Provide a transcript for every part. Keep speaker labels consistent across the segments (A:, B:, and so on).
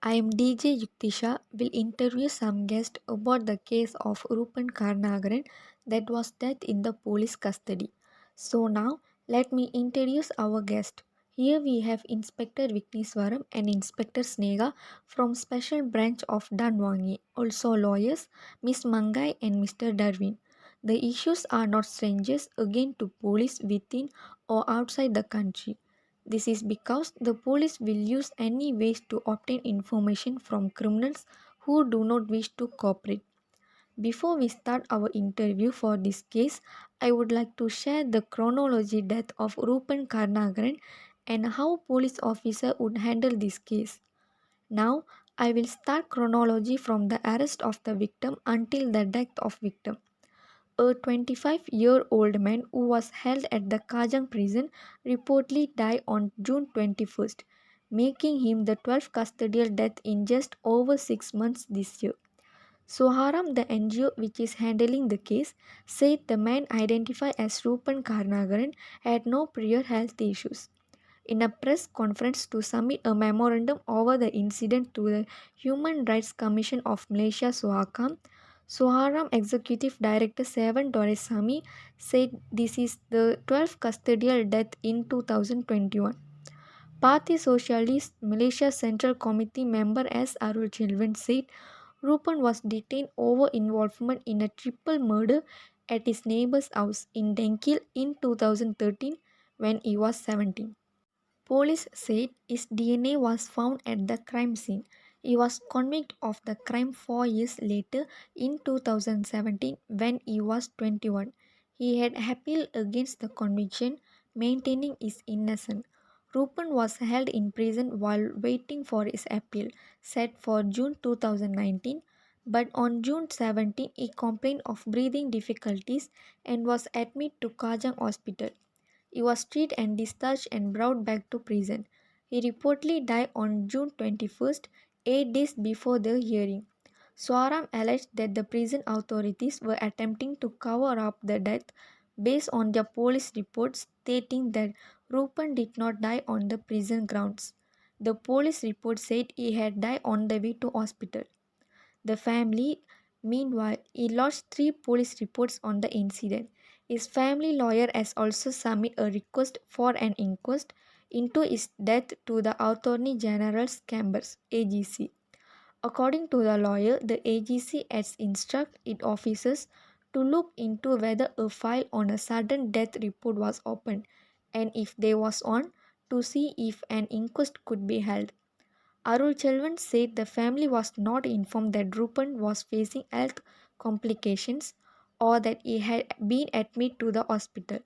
A: I am DJ Yuktisha will interview some guests about the case of Rupan Karnagaran that was death in the police custody. So now let me introduce our guest. Here we have Inspector Vigneswaram and Inspector Snega from Special Branch of Danwangi. Also lawyers Miss Mangai and Mr. Darwin. The issues are not strangers again to police within or outside the country. This is because the police will use any ways to obtain information from criminals who do not wish to cooperate. Before we start our interview for this case, I would like to share the chronology death of Rupan Karnagaran and how police officer would handle this case. Now, I will start chronology from the arrest of the victim until the death of victim. A 25-year-old man who was held at the Kajang prison reportedly died on June 21st, making him the 12th custodial death in just over 6 months this year. Soharam, the NGO which is handling the case, said the man identified as Rupan Karnagaran had no prior health issues. In a press conference to submit a memorandum over the incident to the Human Rights Commission of Malaysia Sohakam, Soharam Executive Director Sevan Doresami said this is the 12th custodial death in 2021. Party Socialist Malaysia Central Committee member S. Arul Chilvan said Rupan was detained over involvement in a triple murder at his neighbor's house in Denkil in 2013 when he was 17. Police said his DNA was found at the crime scene. He was convicted of the crime 4 years later in 2017 when he was 21. He had appealed against the conviction, maintaining his innocence. Rupan was held in prison while waiting for his appeal, set for June 2019, but on June 17 he complained of breathing difficulties and was admitted to Kajang Hospital. He was treated and discharged and brought back to prison. He reportedly died on June 21st, 8 days before the hearing. Swaram alleged that the prison authorities were attempting to cover up the death based on their police reports stating that Rupan did not die on the prison grounds. The police report said he had died on the way to hospital. The family, meanwhile, he lodged 3 police reports on the incident. His family lawyer has also submitted a request for an inquest into his death to the Attorney General's Chambers (AGC). According to the lawyer, the AGC has instructed its officers to look into whether a file on a sudden death report was opened, and if there was one, to see if an inquest could be held. Arul Chelvan said the family was not informed that Rupan was facing health complications or that he had been admitted to the hospital.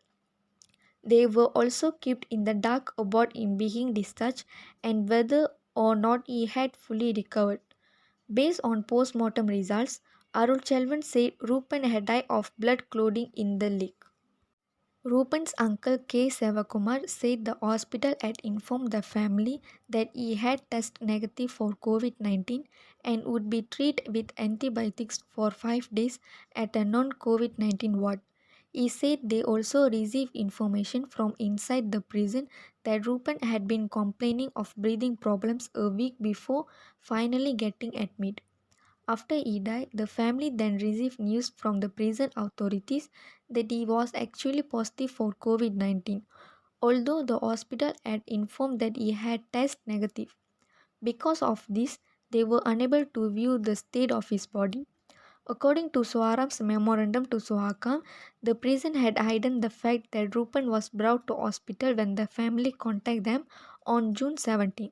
A: They were also kept in the dark about him being discharged and whether or not he had fully recovered. Based on post-mortem results, Arul Chelvan said Rupan had died of blood clotting in the leg. Rupan's uncle K. Sevakumar said the hospital had informed the family that he had tested negative for COVID-19 and would be treated with antibiotics for 5 days at a non-COVID 19 ward. He said they also received information from inside the prison that Rupan had been complaining of breathing problems a week before finally getting admitted. After he died, the family then received news from the prison authorities that he was actually positive for COVID 19, although the hospital had informed that he had tested negative. Because of this, they were unable to view the state of his body. According to Swaram's memorandum to Sohakam, the prison had hidden the fact that Rupan was brought to hospital when the family contacted them on June 17.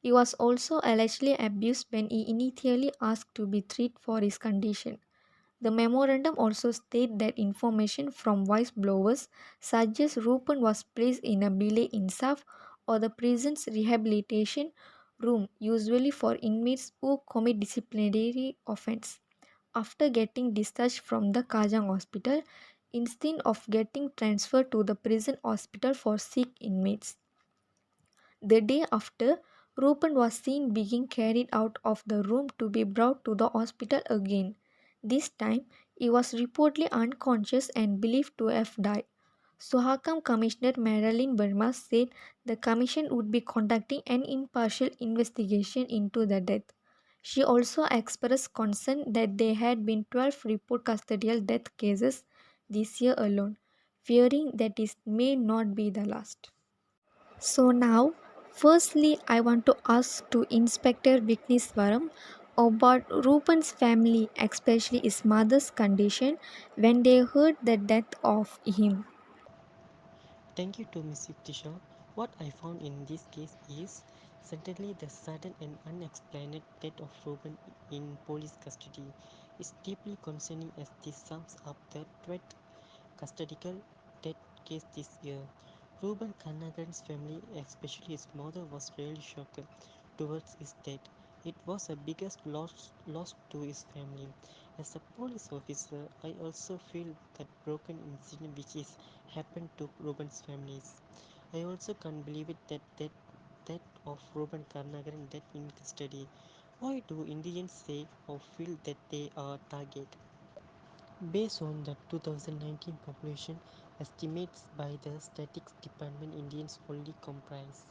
A: He was also allegedly abused when he initially asked to be treated for his condition. The memorandum also stated that information from whistleblowers suggests Rupan was placed in a Bilay Insaf or the prison's rehabilitation room, usually for inmates who commit disciplinary offense. After getting discharged from the Kajang hospital, instead of getting transferred to the prison hospital for sick inmates. The day after, Rupan was seen being carried out of the room to be brought to the hospital again. This time, he was reportedly unconscious and believed to have died. Sohakam Commissioner Marilyn Verma said the commission would be conducting an impartial investigation into the death. She also expressed concern that there had been 12 report custodial death cases this year alone, fearing that it may not be the last. So now, firstly, I want to ask to Inspector Vigneswaram about Rupan's family, especially his mother's condition, when they heard the death of him.
B: Thank you to Ms. Yuktisha. What I found in this case is certainly the sudden and unexplained death of Ruben in police custody is deeply concerning as this sums up the 12th custodial death case this year. Ruben Kanagaran's family, especially his mother, was really shocked towards his death. It was a biggest loss to his family. As a police officer, I also feel that broken incident which is happened to Ruben's families. I also can't believe it that of Ruben Karnagaran death in custody. Why do Indians say or feel that they are target? Based on the 2019 population estimates by the Statistics Department, Indians only comprise.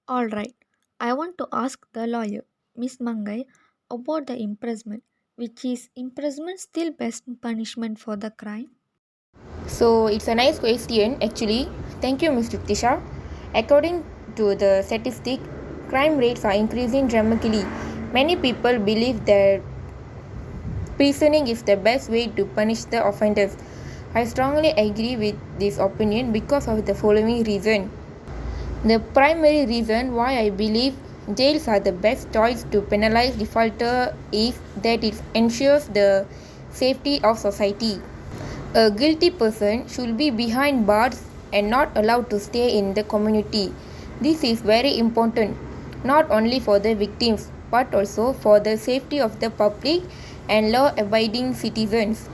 A: Alright, I want to ask the lawyer, Miss Mangai, about the imprisonment, which is imprisonment still best punishment for the crime?
C: So it's a nice question actually. Thank you, Ms. Triptisha. According to the statistic, crime rates are increasing dramatically. Many people believe that prisoning is the best way to punish the offenders. I strongly agree with this opinion because of the following reason. The primary reason why I believe jails are the best choice to penalize defaulter is that it ensures the safety of society. A guilty person should be behind bars and not allowed to stay in the community. This is very important, not only for the victims but also for the safety of the public and law-abiding citizens.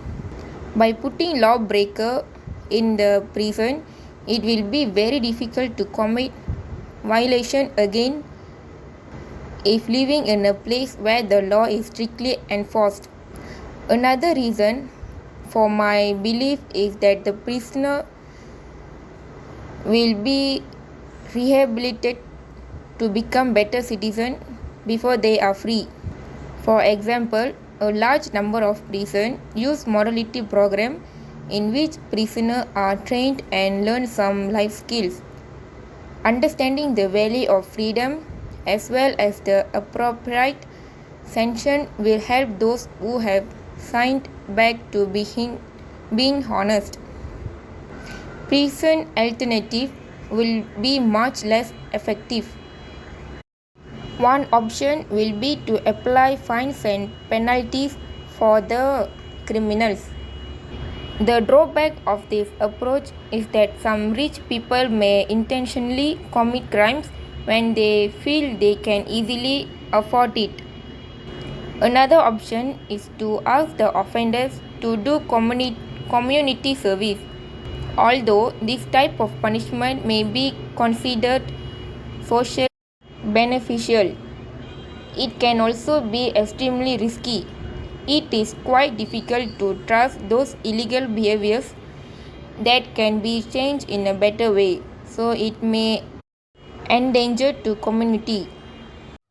C: By putting lawbreaker in the prison, it will be very difficult to commit violation again if living in a place where the law is strictly enforced. Another reason for my belief is that the prisoner will be rehabilitated to become better citizens before they are free. For example, a large number of prisons use morality program in which prisoners are trained and learn some life skills. Understanding the value of freedom as well as the appropriate sanction will help those who have signed back to being honest. Prison alternative will be much less effective. One option will be to apply fines and penalties for the criminals. The drawback of this approach is that some rich people may intentionally commit crimes when they feel they can easily afford it. Another option is to ask the offenders to do community service. Although this type of punishment may be considered socially beneficial, it can also be extremely risky. It is quite difficult to trust those illegal behaviors that can be changed in a better way, so it may endanger to community.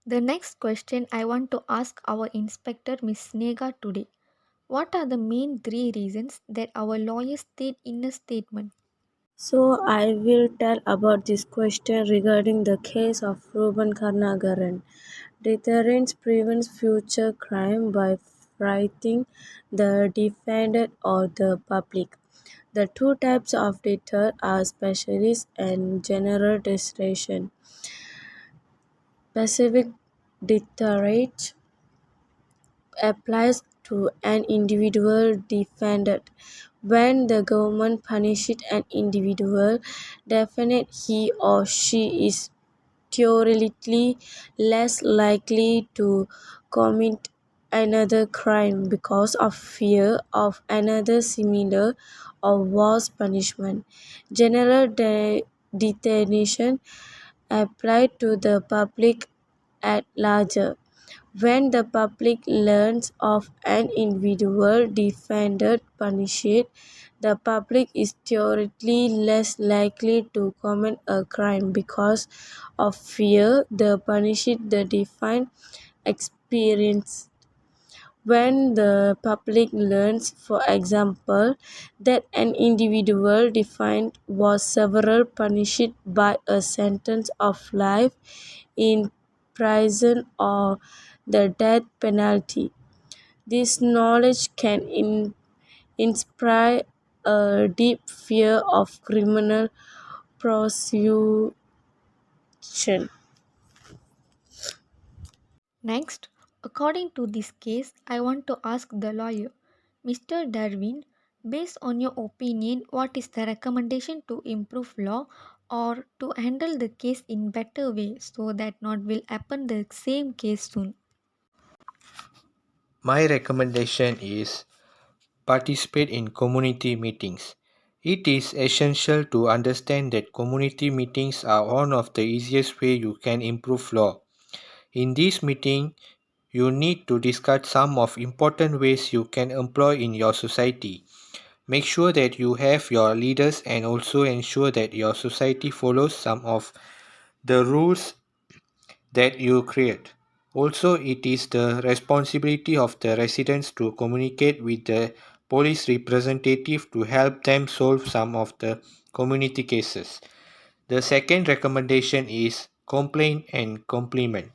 A: The next question I want to ask our inspector Miss Snega today. What are the main three reasons that our lawyers state in a statement?
D: So I will tell about this question regarding the case of Ruben Karnagaran. Deterrence prevents future crime by frightening the defendant or the public. The two types of deter are specialist and general deterrence. Specific deterrence applies to an individual defendant. When the government punishes an individual, definitely he or she is theoretically less likely to commit another crime because of fear of another similar or worse punishment. General detention applied to the public at large. When the public learns of an individual defendant punished, the public is theoretically less likely to commit a crime because of fear, the punished the defined experience. When the public learns, for example, that an individual defined was severely punished by a sentence of life in prison or the death penalty, this knowledge can inspire a deep fear of criminal prosecution.
A: Next, according to this case, I want to ask the lawyer, Mr. Darwin, based on your opinion, what is the recommendation to improve law or to handle the case in better way so that not will happen the same case soon?
E: My recommendation is participate in community meetings. It is essential to understand that community meetings are one of the easiest way you can improve law. In this meeting, you need to discuss some of important ways you can employ in your society. Make sure that you have your leaders and also ensure that your society follows some of the rules that you create. Also, it is the responsibility of the residents to communicate with the police representative to help them solve some of the community cases. The second recommendation is complain and compliment.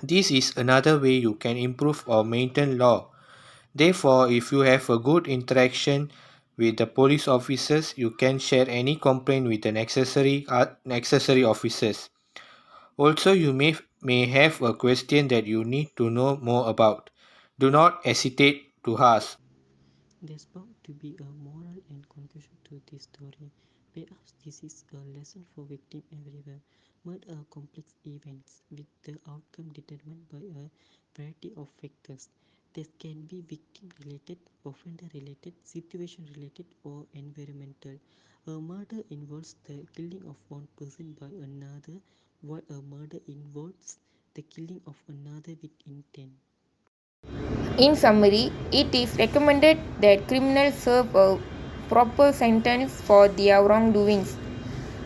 E: This is another way you can improve or maintain law. Therefore, if you have a good interaction with the police officers, you can share any complaint with the necessary officers. Also, you may have a question that you need to know more about. Do not hesitate to ask.
B: There's bound to be a moral and conclusion to this story. Perhaps this is a lesson for victims everywhere. Murder are complex events with the outcome determined by a variety of factors. This can be victim related, offender related, situation related, or environmental. A murder involves the killing of one person by another, while a murder involves the killing of another with intent.
C: In summary, it is recommended that criminals serve a proper sentence for their wrongdoings.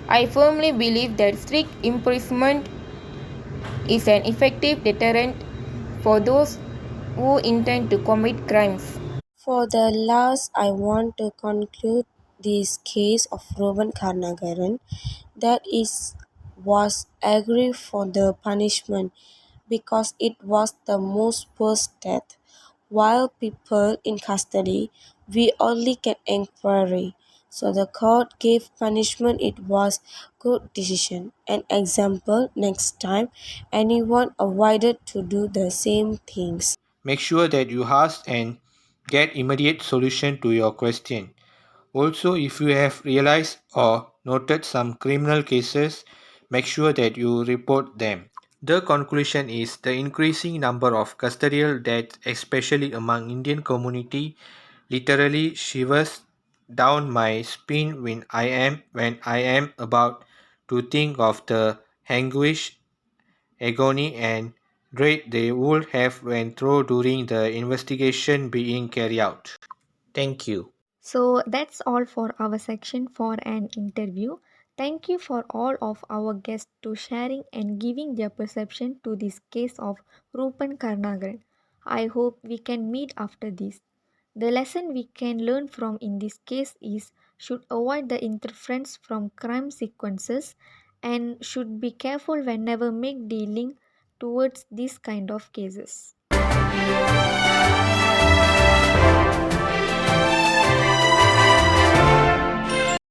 C: I firmly believe that strict imprisonment is an effective deterrent for those who intend to commit crimes.
D: For the last, I want to conclude this case of Roman Karnagaran that is was agreed for the punishment because it was the most worst death. While people in custody, we only can inquiry. So the court gave punishment. It was good decision. An example next time anyone avoided to do the same things.
E: Make sure that you ask and get immediate solution to your question. Also, if you have realized or noted some criminal cases, make sure that you report them. The conclusion is the increasing number of custodial deaths, especially among Indian community, literally shivers down my spine when I am about to think of the anguish, agony and dread they would have went through during the investigation being carried out. Thank you.
A: So that's all for our section for an interview. Thank you for all of our guests to sharing and giving their perception to this case of Rupan Karnagaran. I hope we can meet after this. The lesson we can learn from in this case is should avoid the interference from crime sequences and should be careful whenever make dealing towards this kind of cases.